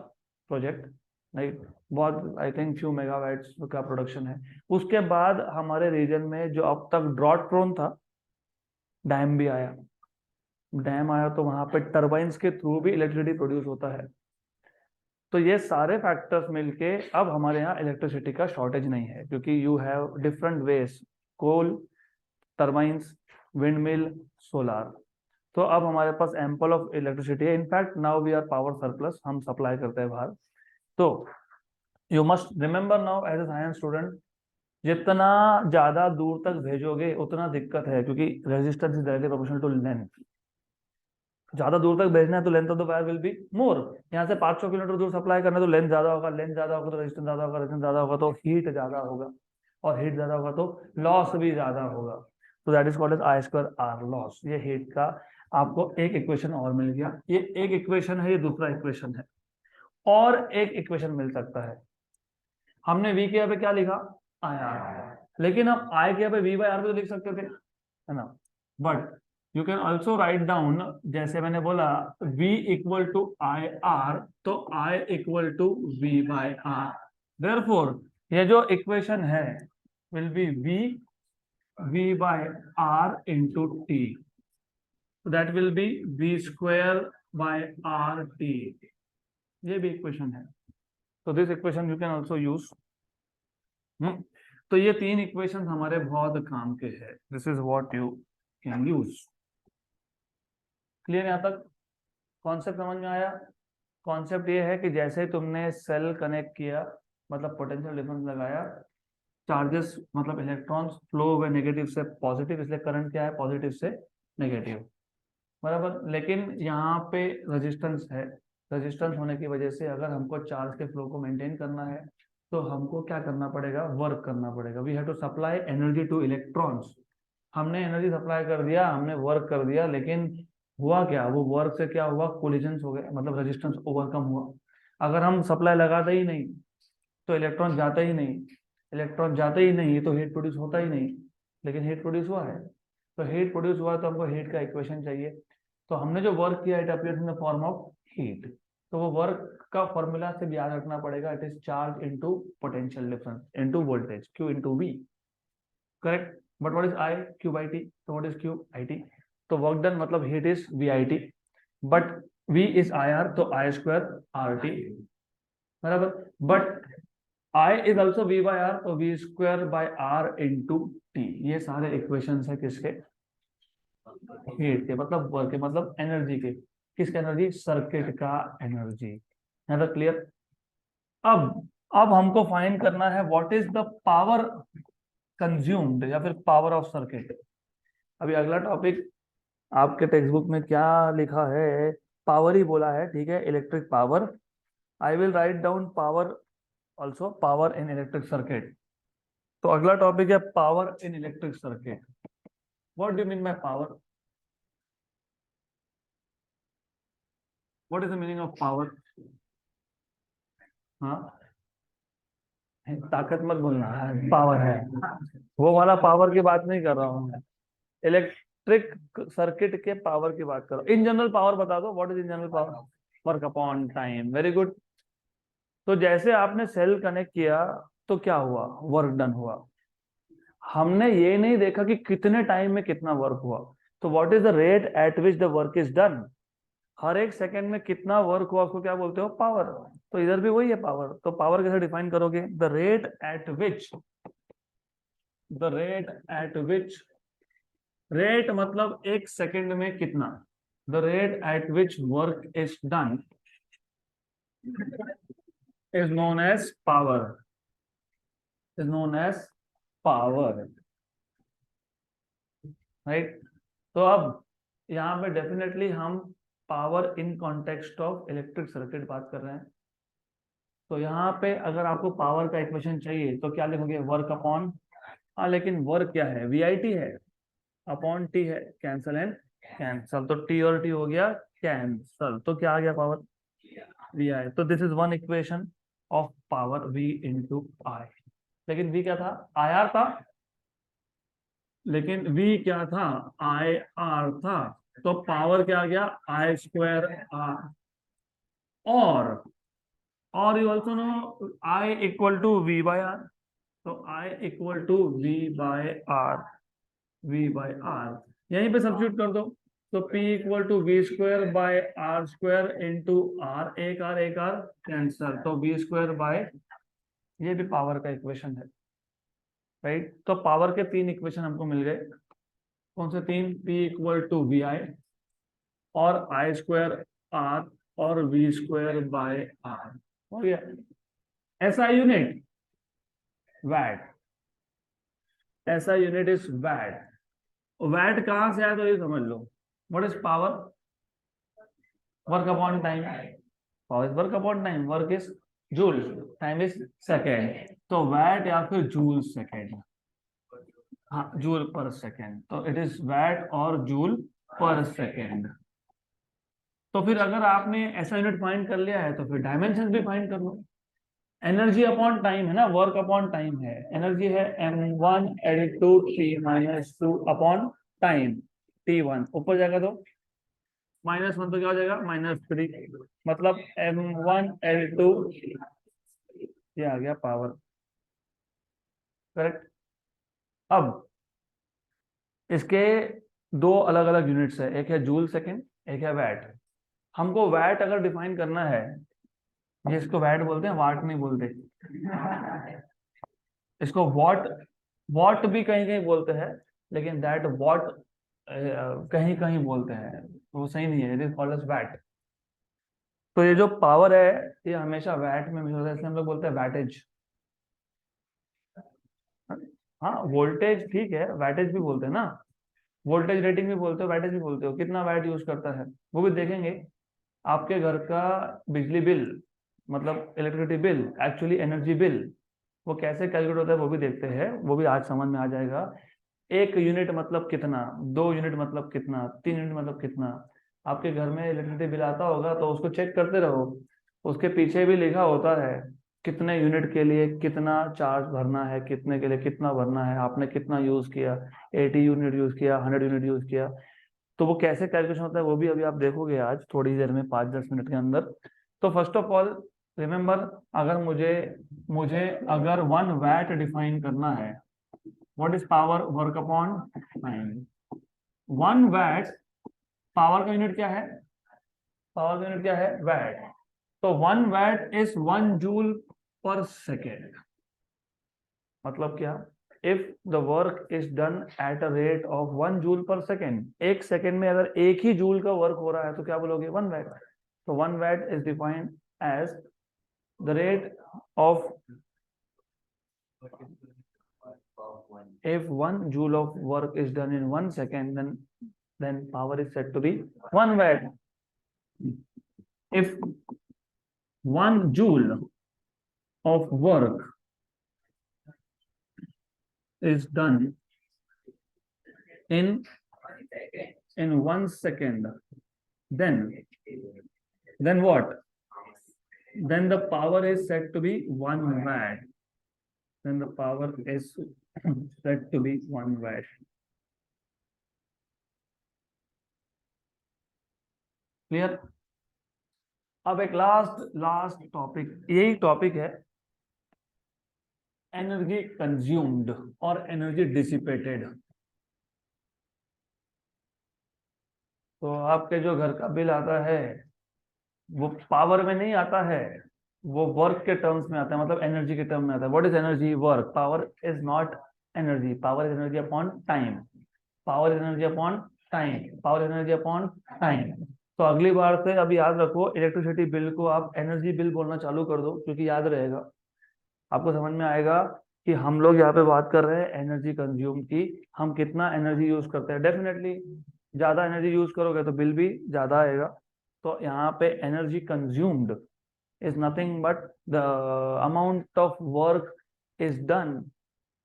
project, right, बहुत आई थिंक फ्यू मेगावाट्स का प्रोडक्शन है। उसके बाद हमारे रीजन में जो अब तक ड्रॉट प्रोन था, डैम भी आया, डैम आया तो वहां पे टर्बाइंस के थ्रू भी इलेक्ट्रिसिटी प्रोड्यूस होता है। तो ये सारे फैक्टर्स मिलके अब हमारे यहाँ इलेक्ट्रिसिटी का शॉर्टेज नहीं है, क्योंकि you have different ways, coal, turbines, windmill, solar. तो अब हमारे पास एम्पल ऑफ इलेक्ट्रिसिटी है, in fact now we are power surplus, हम सप्लाई करते हैं बाहर। तो you must remember now as a science student, जितना ज्यादा दूर तक भेजोगे उतना दिक्कत है, क्योंकि resistance is directly proportional to length. ज्यादा दूर तक भेजना है तो length of the wire will be more. यहाँ से 500 किलोमीटर दूर सप्लाई करना है तो लेंथ ज्यादा होगा, लेंथ ज्यादा होगा तो रेजिस्टेंस ज्यादा होगा, रेजिस्टेंस ज्यादा होगा तो हीट ज्यादा होगा, और हीट ज्यादा होगा तो लॉस भी ज्यादा होगा। तो that is called as I²R loss. ये हीट का आपको एक इक्वेशन और मिल गया, ये एक इक्वेशन है, ये दूसरा इक्वेशन है, और एक इक्वेशन मिल सकता है। हमने V के यहाँ पे क्या लिखा, IR, लेकिन हम I के यहाँ पे V/R भी तो लिख सकते थे, है ना, but you can also write down, जैसे मैंने बोला V इक्वल टू IR, तो I equal to V/R। Therefore ये जो इक्वेशन है will be V/R into T, that will be V²/RT। ये भी इक्वेशन है, तो this equation you can also use. तो ये तीन इक्वेशन हमारे बहुत काम के हैं, this is what you can use. Clear, यहाँ तक कॉन्सेप्ट समझ में आया। कॉन्सेप्ट ये है कि जैसे तुमने सेल कनेक्ट किया, मतलब पोटेंशियल डिफरेंस लगाया, चार्जेस मतलब इलेक्ट्रॉन्स फ्लो हुए नेगेटिव से पॉजिटिव, इसलिए करंट क्या है, पॉजिटिव से नेगेटिव, बराबर। लेकिन यहाँ पे रेजिस्टेंस है, रेजिस्टेंस होने की वजह से अगर हमको चार्ज के फ्लो को मेंटेन करना है तो हमको क्या करना पड़ेगा, वर्क करना पड़ेगा। We have to supply energy to electrons. हमने एनर्जी सप्लाई कर दिया, हमने वर्क कर दिया, लेकिन हुआ क्या, वो वर्क से क्या हुआ, कोलिजन्स हो गए, मतलब रेजिस्टेंस ओवरकम हुआ। अगर हम सप्लाई लगाते ही नहीं तो इलेक्ट्रॉन जाते ही नहीं, इलेक्ट्रॉन जाते ही नहीं तो हीट प्रोड्यूस होता ही नहीं, लेकिन हीट प्रोड्यूस हुआ है। तो हीट प्रोड्यूस हुआ तो हमको हीट का इक्वेशन चाहिए, तो हमने जो वर्क किया it appears in the form of heat. तो वो वर्क का फॉर्मूला से भी याद रखना पड़ेगा, it is charge into potential difference into voltage, Q into V, correct. But what is I? Q by T, तो व्हाट इज Q? IT। तो वर्क डन मतलब heat is VIT, but V is IR, तो I square RT, बराबर। But I is also V by R, तो V square by R into T। ये सारे equation है किसके? हीट के, मतलब वर्क के, मतलब एनर्जी के। किसका एनर्जी? सर्किट का एनर्जी। है तो क्लियर? अब हमको फाइंड करना है what is the power consumed या फिर पावर ऑफ सर्किट। अभी अगला टॉपिक आपके टेक्स्ट बुक में क्या लिखा है? पावर ही बोला है, ठीक है, electric power. I will write down power also, power in electric circuit. तो अगला टॉपिक है power in electric circuit. What do mean by power? What is the meaning of power? हाँ, ताकत मत बोलना, पावर है, वो वाला पावर की बात नहीं कर रहा हूँ। इलेक्ट्रिक सर्किट के पावर की बात करो। इन जनरल पावर बता दो, what is in general power? Work upon time, very good. तो जैसे आपने सेल कनेक्ट किया तो क्या हुआ? वर्क डन हुआ। हमने ये नहीं देखा कि कितने टाइम में कितना वर्क हुआ। तो what is the rate at which the work is done? हर एक सेकंड में कितना वर्क हुआ उसको क्या बोलते हो? पावर। तो इधर भी वही है पावर। तो पावर कैसे डिफाइन करोगे? The rate at which, rate मतलब एक सेकंड में कितना, the rate at which work is done is known as power, is known as power, right. तो अब यहाँ पे डेफिनेटली हम power in context of electric circuit बात कर रहे हैं। तो यहाँ पे अगर आपको पावर का इक्वेशन चाहिए तो क्या लिखोगे? वर्क अपॉन, हाँ लेकिन वर्क क्या है? VIT है, अपॉन T है, कैंसल एंड कैंसल, तो T और T हो गया कैंसल, तो क्या आ गया? Power VI। तो this is one equation of power, V into I। लेकिन V क्या था? IR था, लेकिन V क्या था? IR था। तो पावर क्या आ गया? I square R। और you also know I equal to V by R। तो I equal to V by R, V by R यहीं पे सब्स्टिट्यूट कर दो। तो P equal to V square by R square into R, एक R cancel, तो V square by, ये भी पावर का इक्वेशन है, राइट। तो पावर के तीन इक्वेशन हमको मिल गए। कौन से तीन? P इक्वल टू VI और I स्क्वायर R और V स्क्वायर बाय R, हो गया। SI unit watt, SI unit is watt. Watt कहां से आया तो ये समझ लो। What is power? Work upon time. Power is work upon time, work is joule, time is second. तो वैट या फिर जूल सेकेंड, हाँ जूल पर सेकेंड, तो इट इज वैट और जूल पर सेकेंड। तो फिर अगर आपने ऐसा यूनिट फाइंड कर लिया है तो फिर डायमेंशन भी फाइंड कर लो। एनर्जी अपॉन टाइम है ना, वर्क अपॉन टाइम है, एनर्जी है m1 L2 T-2 upon time T1, ऊपर जाएगा तो -1, तो क्या हो जाएगा? -3, मतलब m1 L2, ये आ गया पावर, करेक्ट। अब इसके दो अलग अलग यूनिट्स है, एक है जूल सेकेंड, एक है वैट। हमको वैट अगर डिफाइन करना है, ये इसको वैट बोलते हैं, वाट नहीं बोलते। इसको वॉट, वॉट भी कहीं कहीं बोलते हैं, लेकिन दैट वॉट कहीं कहीं बोलते हैं, वो सही नहीं है। It is called as watt. तो ये जो पावर है ये हमेशा वैट में मिल होता है, इसलिए हम लोग बोलते हैं वैटेज। हाँ वोल्टेज ठीक है, वैटेज भी बोलते हैं ना, वोल्टेज रेटिंग भी बोलते हो, वैटेज भी बोलते हो, कितना वैट यूज करता है वो भी देखेंगे। आपके घर का बिजली बिल, मतलब electricity bill, actually energy bill, वो कैसे कैलकुलेट होता है वो भी देखते हैं, वो भी आज समझ में आ जाएगा। एक यूनिट मतलब कितना, दो यूनिट मतलब कितना, तीन यूनिट मतलब कितना। आपके घर में इलेक्ट्रिसिटी बिल आता होगा तो उसको चेक करते रहो, उसके पीछे भी लिखा होता है कितने यूनिट के लिए कितना चार्ज भरना है, कितने के लिए कितना भरना है, आपने कितना यूज किया, 80 यूनिट यूज किया, 100 यूनिट यूज किया। तो वो कैसे कैलकुलेशन होता है वो भी अभी आप देखोगे आज थोड़ी देर में, 5-10 मिनट के अंदर। तो फर्स्ट ऑफ ऑल रिमेंबर, अगर मुझे मुझे अगर 1 वैट डिफाइन करना है, what is power work upon time? 1 watt, power का यूनिट क्या है? पावर का यूनिट क्या है? वैट। तो 1 watt is 1 joule per second. मतलब क्या? If the work is done at a rate of 1 joule per second, एक सेकेंड में अगर 1 ही जूल का वर्क हो रहा है तो क्या बोलोगे? 1 वैट। तो 1 watt is defined as the rate of, if 1 joule of work is done in 1 second, then power is said to be 1 watt. If 1 joule of work is done in 1 second, then what? Then the power is said to be 1 watt. Then the power is said to be 1 watt. Clear? अब एक last topic, यही topic है, energy consumed और energy dissipated. तो आपके जो घर का बिल आता है वो पावर में नहीं आता है, वो वर्क के टर्म्स में आता है, मतलब एनर्जी के टर्म में आता है। What is energy? Work. Power is not energy, power is energy upon time. Power is energy upon time. Power is energy upon time. तो अगली बार से अभी याद रखो, इलेक्ट्रिसिटी बिल को आप एनर्जी बिल बोलना चालू कर दो, क्योंकि याद रहेगा, आपको समझ में आएगा कि हम लोग यहाँ पे बात कर रहे हैं एनर्जी कंज्यूम की, हम कितना एनर्जी यूज करते हैं। डेफिनेटली ज्यादा एनर्जी यूज करोगे तो बिल भी ज्यादा आएगा। तो यहाँ पे energy consumed is nothing but the amount of work is done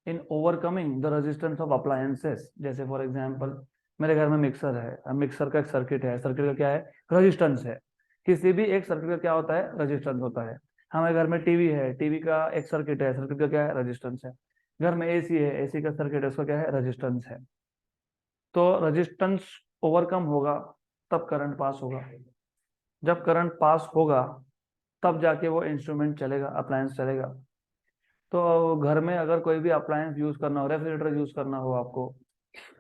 in overcoming the resistance of appliances. जैसे फॉर एग्जांपल मेरे घर में मिक्सर है, मिक्सर का एक सर्किट है, सर्किट का क्या है? रेजिस्टेंस है। किसी भी एक सर्किट का क्या होता है? रेजिस्टेंस होता है। हमारे घर में टीवी है, टीवी का एक सर्किट है, सर्किट का क्या है? रेजिस्टेंस है। घर में एसी है, एसी का सर्किट है, उसका क्या है? रेजिस्टेंस है। तो रेजिस्टेंस ओवरकम होगा तब करंट पास होगा। जब करंट पास होगा तब जाके वो इंस्ट्रूमेंट चलेगा, अप्लायंस चलेगा। तो घर में अगर कोई भी अप्लायंस यूज करना हो, रेफ्रिजरेटर यूज करना हो आपको,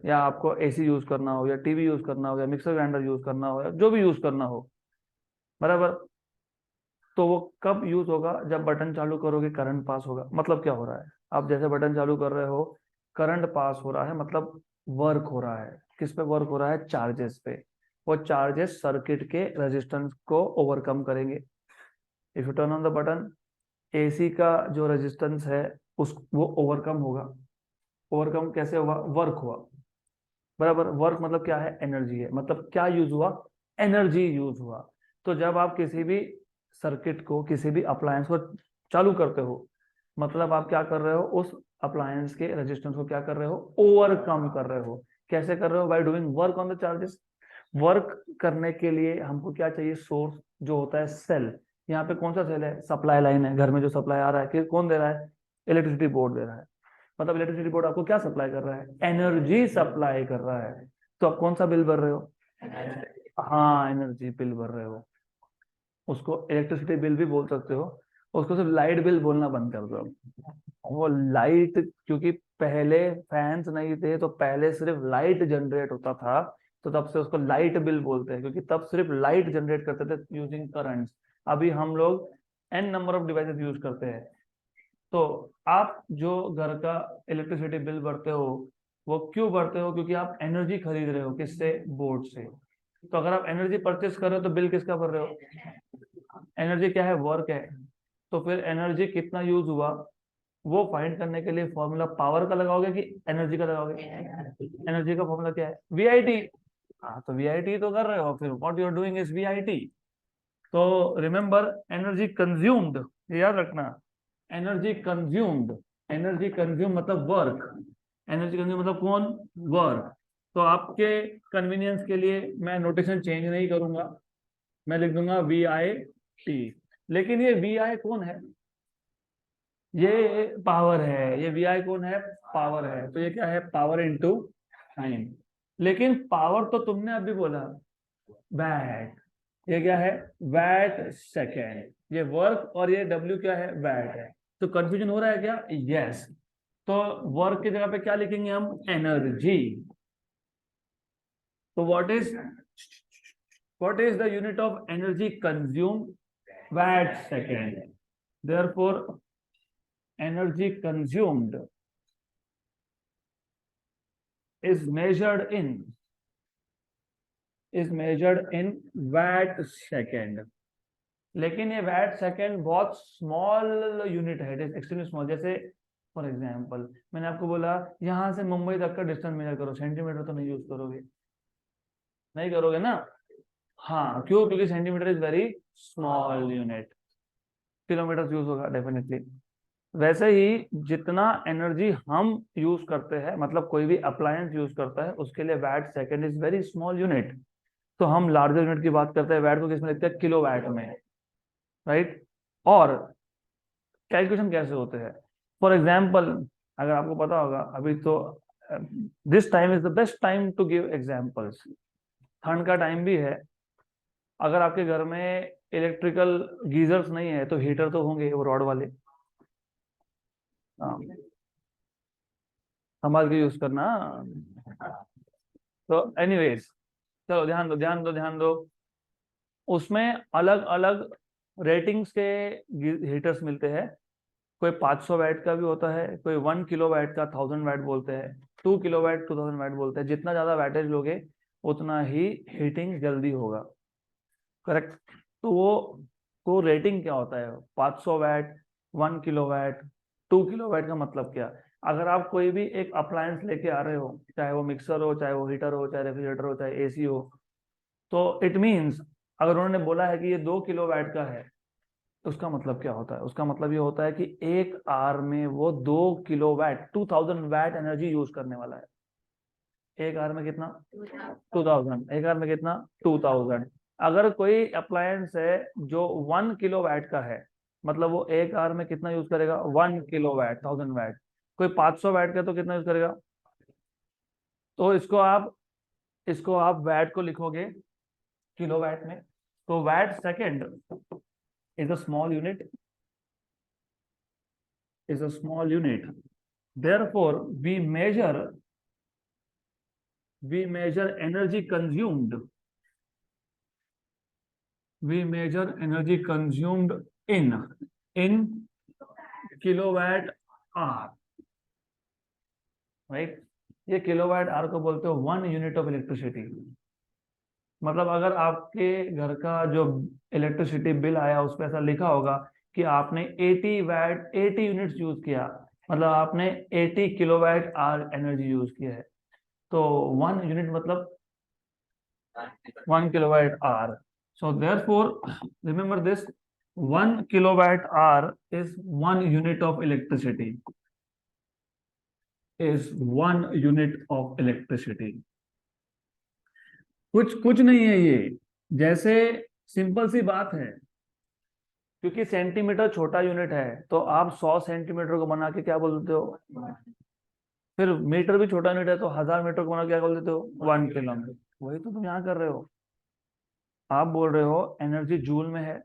या आपको एसी यूज करना हो, या टीवी यूज करना हो, या मिक्सर ग्राइंडर यूज करना हो, या जो भी यूज करना हो, बराबर, तो वो कब यूज होगा? जब बटन चालू करोगे करंट पास होगा। मतलब क्या हो रहा है? आप जैसे बटन चालू कर रहे हो, करंट पास हो रहा है, मतलब वर्क हो रहा है। किस पे वर्क हो रहा है? चार्जेस पे। वो चार्जेस सर्किट के रेजिस्टेंस को ओवरकम करेंगे। If U turn on the button, AC का जो रेजिस्टेंस है उस वो ओवरकम होगा। ओवरकम कैसे हुआ? वर्क हुआ, बराबर। वर्क मतलब क्या है? एनर्जी है। मतलब क्या यूज हुआ? एनर्जी यूज हुआ। तो जब आप किसी भी सर्किट को, किसी भी अप्लायंस को चालू करते हो, मतलब आप क्या कर रहे हो? उस अप्लायंस के रेजिस्टेंस को क्या कर रहे हो? ओवरकम कर रहे हो। कैसे कर रहे हो? By doing work on the charges. Work करने के लिए हमको क्या चाहिए? सोर्स, जो होता है सेल। यहाँ पे कौन सा सेल है? सप्लाई लाइन है। घर में जो सप्लाई आ रहा है, कौन दे रहा है? इलेक्ट्रिसिटी बोर्ड दे रहा है। मतलब इलेक्ट्रिसिटी बोर्ड आपको क्या सप्लाई कर रहा है? एनर्जी सप्लाई कर रहा है। तो आप कौन सा बिल भर रहे हो? हाँ, एनर्जी बिल भर रहे हो। उसको इलेक्ट्रिसिटी बिल भी बोल सकते हो। उसको सिर्फ लाइट बिल बोलना बंद कर दो। वो लाइट, क्योंकि पहले फैंस नहीं थे तो पहले सिर्फ लाइट जनरेट होता था, तो तब से उसको लाइट बिल बोलते हैं, क्योंकि तब सिर्फ लाइट जनरेट करते थे यूजिंग करंट। अभी हम लोग an number of devices use करते हैं। तो आप जो घर का इलेक्ट्रिसिटी बिल भरते हो, वो क्यों भरते हो? क्योंकि आप एनर्जी खरीद रहे हो। किससे? बोर्ड से। तो अगर आप एनर्जी परचेस कर रहे हो तो बिल किसका भर रहे हो? एनर्जी क्या है? वर्क है। तो फिर एनर्जी कितना यूज हुआ वो फाइंड करने के लिए फॉर्मूला पावर का लगाओगे कि एनर्जी का लगाओगे? एनर्जी का फॉर्मूला क्या है? वीआईटी। हाँ, तो वीआईटी तो कर रहे हो, फिर what you are doing is VIT. तो रिमेंबर, एनर्जी कंज्यूम्ड, याद रखना। एनर्जी कंज्यूम्ड, एनर्जी कंज्यूम मतलब वर्क। एनर्जी कंज्यूम मतलब कौन? वर्क। तो आपके कन्वीनियंस के लिए मैं नोटेशन चेंज नहीं करूंगा, मैं लिख दूंगा वी आई टी। लेकिन ये वी आई कौन है? ये पावर है। ये वी आई कौन है? पावर है। तो ये क्या है? Power into time. लेकिन पावर तो तुमने अभी बोला वैट, ये क्या है, वैट सेकेंड। ये वर्क और ये W क्या है, वैट है। तो कंफ्यूजन हो रहा है क्या? यस। तो वर्क की जगह पे क्या लिखेंगे हम, एनर्जी। तो what is the unit of energy consumed? Watt second. Therefore energy consumed is measured in watt second। लेकिन ये वैट सेकेंड बहुत स्मॉल यूनिट है, एक्सट्रीमली स्मॉल। जैसे फॉर एग्जांपल मैंने आपको बोला यहां से मुंबई तक का डिस्टेंस मेजर करो, सेंटीमीटर तो नहीं यूज करोगे, नहीं करोगे ना। हाँ, क्यों? क्योंकि centimetre is very small unit. Kilometre use होगा डेफिनेटली। वैसे ही जितना एनर्जी हम यूज करते हैं, मतलब कोई भी अप्लायंस यूज करता है, उसके लिए watt second is very small unit. तो हम लार्जर यूनिट की बात करते हैं, वैट को किसमें लिखते हैं, किलो वैट में, राइट। और कैलकुलेशन कैसे होते हैं, फॉर एग्जाम्पल अगर आपको पता होगा, अभी तो this time is the best time to give examples. ठंड का टाइम भी है। अगर आपके घर में इलेक्ट्रिकल गीजर्स नहीं है तो हीटर तो होंगे, वो रॉड वाले। हाँ, संभाल के यूज करना। तो एनीवेज, चलो ध्यान दो ध्यान दो ध्यान दो। उसमें अलग अलग रेटिंग्स के हीटर्स मिलते हैं। कोई 500 वैट का भी होता है, कोई 1 किलो वैट का 1000 वैट बोलते हैं, 2 किलो वैट 2000 वैट बोलते हैं। जितना ज्यादा वैटेज लोगे उतना ही हीटिंग जल्दी होगा, करेक्ट। तो वो रेटिंग क्या होता है, 500 watt, 1 kilo watt, 2 kilo watt का मतलब क्या? अगर आप कोई भी एक अप्लायंस लेके आ रहे हो, चाहे वो मिक्सर हो, चाहे वो हीटर हो, चाहे रेफ्रिजरेटर हो, चाहे एसी हो, तो इट मीन्स अगर उन्होंने बोला है कि ये 2 किलो वैट का है, तो उसका मतलब क्या होता है? उसका मतलब ये होता है कि एक आवर में वो 2 kilo watt 2000 watt energy use करने वाला है। एक आवर में कितना, 2000। एक आवर में कितना, 2000। अगर कोई अप्लायंस है जो 1 किलो वैट का है, मतलब वो एक आवर में कितना यूज करेगा, 1 किलो वैट 1000 वैट। कोई 500 वैट का तो कितना यूज करेगा? तो इसको आप वैट को लिखोगे किलो वैट में। तो watt second is a small unit, is a small unit. Therefore, we measure energy consumed. We measure energy consumed in kilowatt hour, right? ये किलोवाट आवर को बोलते हो 1 यूनिट ऑफ इलेक्ट्रिसिटी। मतलब अगर आपके घर का जो इलेक्ट्रिसिटी बिल आया उस पर ऐसा लिखा होगा कि आपने 80 यूनिट्स यूज किया, मतलब आपने 80 किलोवाट आवर एनर्जी यूज किया है। तो 1 यूनिट मतलब 1 kilowatt hour. So therefore, remember this: 1 kilowatt hour is 1 unit of electricity. Is 1 unit of electricity. कुछ कुछ नहीं है ये, जैसे सिंपल सी बात है। क्योंकि सेंटीमीटर छोटा यूनिट है, तो आप 100 सेंटीमीटर को बना के क्या बोल देते हो, फिर मीटर भी छोटा यूनिट है तो 1000 मीटर को बना के क्या बोल देते हो, 1 किलोमीटर। वही तो तुम यहाँ कर रहे हो। आप बोल रहे हो एनर्जी जूल में है,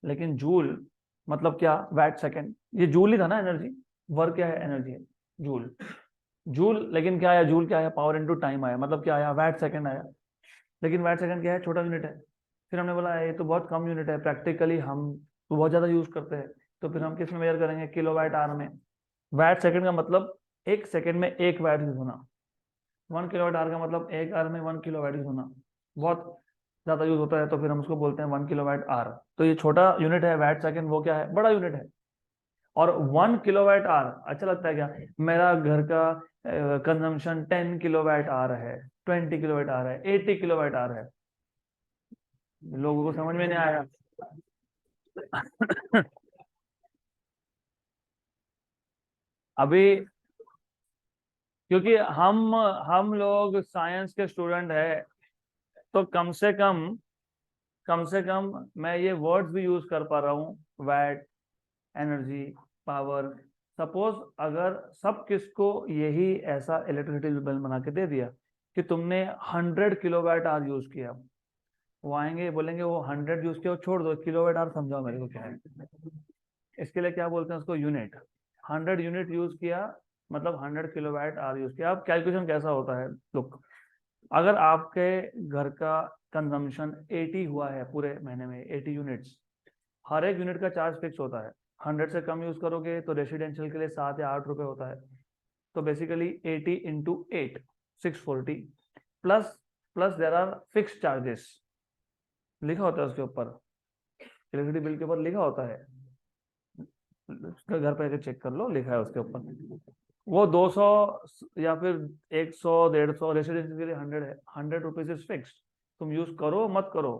लेकिन जूल मतलब क्या, वैट सेकेंड। ये जूल ही था ना एनर्जी। वर्क क्या है, एनर्जी है, जूल। जूल, लेकिन क्या आया, जूल क्या आया, पावर इनटू टाइम आया, मतलब क्या आया, वैट सेकेंड आया। लेकिन वैट सेकेंड क्या है, छोटा यूनिट है। फिर हमने बोला ये तो बहुत कम यूनिट है, प्रैक्टिकली हम तो बहुत ज्यादा यूज करते हैं, तो फिर हम किस में मेजर करेंगे, किलो वैट आवर में। वैट सेकेंड का मतलब एक सेकेंड में एक वैट यूज होना। 1 किलोवाट आवर का मतलब एक आवर में 1 किलोवाट यूज होना। बहुत ज्यादा यूज होता है तो फिर हम उसको बोलते हैं 1 किलोवाट आवर। तो ये छोटा यूनिट है वैट सेकेंड, वो क्या है, बड़ा यूनिट है। और 1 किलोवाट आवर अच्छा लगता है क्या? मेरा घर का कंजम्पशन 10 किलोवाट आवर है, 20 किलोवाट आवर है, 80 किलोवाट आवर है। लोगों को समझ में नहीं आया। अभी क्योंकि हम लोग साइंस के स्टूडेंट है, तो कम से कम मैं ये वर्ड्स भी यूज कर पा रहा हूँ, वैट, एनर्जी, पावर। सपोज अगर सब किसको यही ऐसा इलेक्ट्रिसिटी बिल बना के दे दिया कि तुमने 100 किलोवाट आवर यूज किया, वो आएंगे बोलेंगे वो 100 यूज किया, वो छोड़ दो, किलोवाट आवर समझाओ मेरे को क्या है। इसके लिए क्या बोलते हैं उसको, यूनिट। 100 यूनिट यूज किया मतलब 100 किलोवाट आवर यूज किया। अब कैलकुलेशन कैसा होता है, लुक, अगर आपके घर का कंजम्पशन 80 हुआ है पूरे महीने में, 80 यूनिट्स, हर एक यूनिट का चार्ज फिक्स होता है। 100 से कम यूज करोगे तो रेसिडेंशियल के लिए 7 या 8 रुपए होता है। तो basically 80 into 8, 640, plus plus there are fix charges, लिखा होता है उसके ऊपर, इलेक्ट्रिसिटी बिल के ऊपर लिखा होता है, घर पे चेक कर लो, लिखा है उसके ऊपर। वो 200 या फिर 100 150 रेसिडेंशियल के लिए 100 है, 100 रुपीज इज फिक्स्ड, तुम यूज करो मत करो,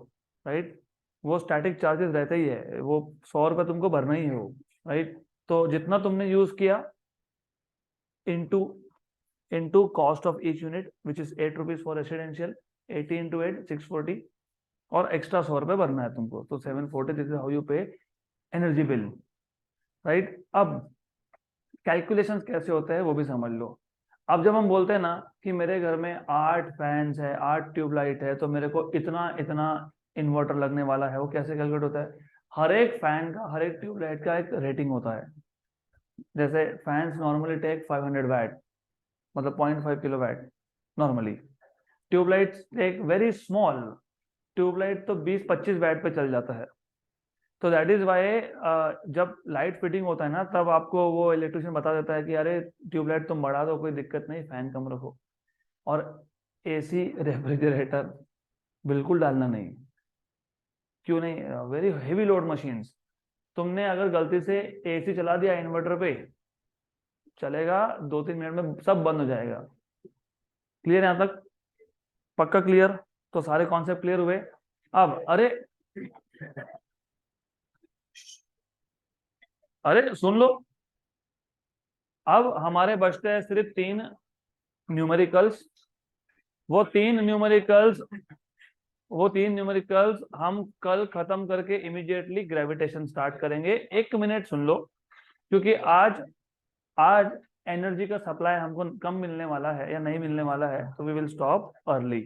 राइट। वो स्टैटिक चार्जेस रहते ही है, वो 100 रुपये तुमको भरना ही है वो, राइट। तो जितना तुमने यूज किया into cost of each unit which is 8 rupees for residential, 80 into 8 640, और एक्स्ट्रा 100 रुपये भरना है तुमको, तो 740, दिस इज हाउ यू पे एनर्जी बिल, राइट। अब कैलकुलेशंस कैसे होते हैं वो भी समझ लो। अब जब हम बोलते हैं ना कि मेरे घर में 8 फैंस है, 8 ट्यूबलाइट है, तो मेरे को इतना इतना इन्वर्टर लगने वाला है, वो कैसे कैलकुलेट होता है, हर एक फैन का, हर एक ट्यूबलाइट का एक रेटिंग होता है। जैसे फैंस नॉर्मली टेक 500 वैट, मतलब 0.5 kilowatt normally. Tubelight take very small, tubelight तो 20-25 वैट पे चल जाता है। तो दैट इज वाई जब लाइट फिटिंग होता है ना, तब आपको वो इलेक्ट्रिशियन बता देता है कि अरे ट्यूबलाइट तुम बढ़ा दो, कोई दिक्कत नहीं, फैन कम रखो। और एसी रेफ्रिजरेटर बिल्कुल डालना नहीं। क्यों नहीं, वेरी हेवी लोड मशीन्स, तुमने अगर गलती से एसी चला दिया इन्वर्टर पे, चलेगा 2-3 मिनट में सब बंद हो जाएगा। क्लियर यहां तक, पक्का क्लियर, तो सारे कॉन्सेप्ट क्लियर हुए। अब अरे अरे सुन लो, अब हमारे बचते हैं सिर्फ 3 न्यूमेरिकल्स। वो तीन न्यूमेरिकल्स वो 3 न्यूमेरिकल्स हम कल खत्म करके इमीडिएटली ग्रेविटेशन स्टार्ट करेंगे। 1 मिनट सुन लो, क्योंकि आज आज एनर्जी का सप्लाई हमको कम मिलने वाला है या नहीं मिलने वाला है, तो वी विल स्टॉप अर्ली।